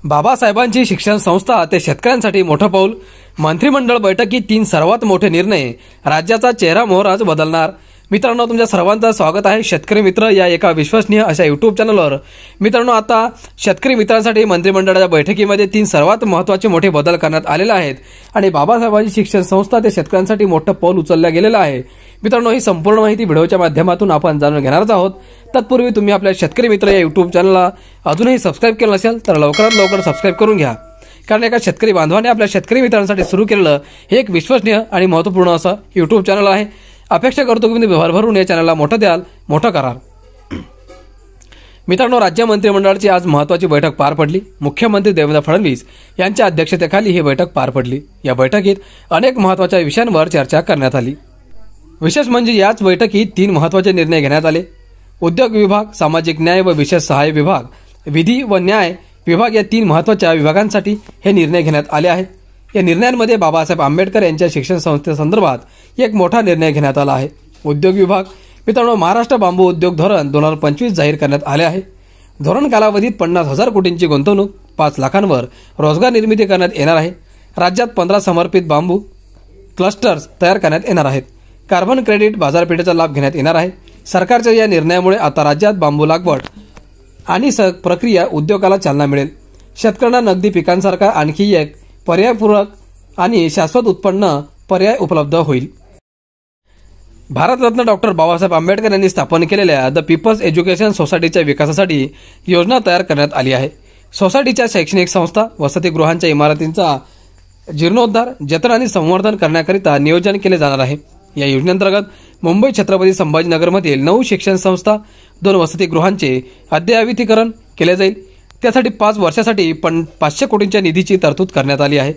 बाबासाहेबांची शिक्षण संस्था ते शेतकऱ्यांसाठी मोठं पाऊल. मंत्रिमंडळ बैठकीत 3 सर्वात मोठे निर्णय. राज्याचा चेहरा मोहराच बदलणार. मित्रांनो, तुमच्या सर्वांचं स्वागत आहे शेतकरी मित्र या एका विश्वसनीय अशा यूट्यूब चॅनलवर. मित्रांनो, आता शेतकरी मित्रांसाठी मंत्रिमंडळाच्या बैठकीमध्ये 3 सर्वात महत्त्वाचे मोठे बदल करण्यात आलेले आहेत आणि बाबासाहेबांची शिक्षण संस्था ते शेतकऱ्यांसाठी मोठं पाऊल उचललं गेलेलं आहे. मित्रांनो, ही संपूर्ण माहिती व्हिडिओच्या माध्यमातून आपण जाणून घेणारच आहोत. तत्पूर्वी तुम्ही आपल्या शेतकरी मित्र या यूट्यूब चॅनलला अजूनही सबस्क्राईब केलं नसेल तर लवकरात लवकर सबस्क्राईब करून घ्या, कारण एका शेतकरी बांधवाने आपल्या शेतकरी मित्रांसाठी सुरू केलेलं हे एक विश्वसनीय आणि महत्त्वपूर्ण असं यूट्यूब चॅनल आहे. अपेक्षा करतो की तुम्ही भरभरून या चॅनलला मोठं द्याल, मोठं कराल. मित्रांनो, राज्य मंत्रिमंडळाची आज महत्त्वाची बैठक पार पडली. मुख्यमंत्री देवेंद्र फडणवीस यांच्या अध्यक्षतेखाली ही बैठक पार पडली. या बैठकीत अनेक महत्त्वाच्या विषयांवर चर्चा करण्यात आली. विशेष म्हणजे याच बैठकीत 3 महत्त्वाचे निर्णय घेण्यात आले. उद्योग विभाग, सामाजिक न्याय व विशेष सहाय्य विभाग, विधी व न्याय विभाग या 3 महत्त्वाच्या विभागांसाठी हे निर्णय घेण्यात आले आहेत. या निर्णयांमध्ये बाबासाहेब आंबेडकर यांच्या शिक्षण संस्थेसंदर्भात एक मोठा निर्णय घेण्यात आला आहे. उद्योग विभाग. मित्रांनो, महाराष्ट्र बांबू उद्योग धोरण 2025 जाहीर करण्यात आले आहे. धोरण कालावधीत 50,000 कोटींची गुंतवणूक, 5 लाखांवर रोजगार निर्मिती करण्यात येणार आहे. राज्यात 15 समर्पित बांबू क्लस्टर्स तयार करण्यात येणार आहेत. कार्बन क्रेडिट बाजारपेठेचा लाभ घेण्यात येणार आहे. सरकारच्या या निर्णयामुळे आता राज्यात बांबू लागवड आणि प्रक्रिया उद्योगाला चालना मिळेल. शेतकऱ्यांना नगदी पिकांसारखा आणखी एक पर्यायपूरक आणि शाश्वत उत्पन्न पर्याय उपलब्ध होईल. भारतरत्न डॉक्टर बाबासाहेब आंबेडकर यांनी स्थापन केलेल्या द पीपल्स एज्युकेशन सोसायटीच्या विकासासाठी योजना तयार करण्यात आली आहे. सोसायटीच्या शैक्षणिक संस्था, वसतिगृहांच्या इमारतींचा जीर्णोद्धार, जतन आणि संवर्धन करण्याकरिता नियोजन केले जाणार आहे. या योजनेअंतर्गत मुंबई छत्रपती संभाजीनगरमधील 9 शिक्षण संस्था, 2 वसतिगृहांचे अद्ययावतीकरण केले जाईल. त्यासाठी 5 वर्षासाठी 500 कोटींच्या निधीची तरतूद करण्यात आली आहे.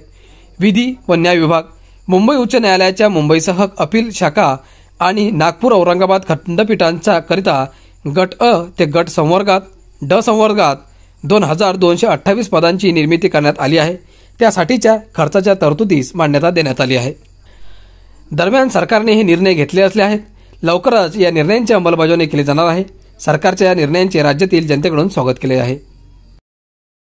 विधी व न्याय विभाग. मुंबई उच्च न्यायालयाच्या मुंबईसह अपील शाखा आणि नागपूर औरंगाबाद खंडपीठांच्या करिता गट अ ते गट संवर्गात ड संवर्गात 2228 पदांची निर्मिती करण्यात आली आहे. त्यासाठीच्या खर्चाच्या तरतुदीस मान्यता देण्यात आली आहे. दरम्यान सरकारने हे निर्णय घेतले असले आहेत. लवकरच या निर्णयांची अंमलबजावणी केली जाणार आहे. सरकारच्या या निर्णयांचे राज्यातील जनतेकडून स्वागत केले आहे.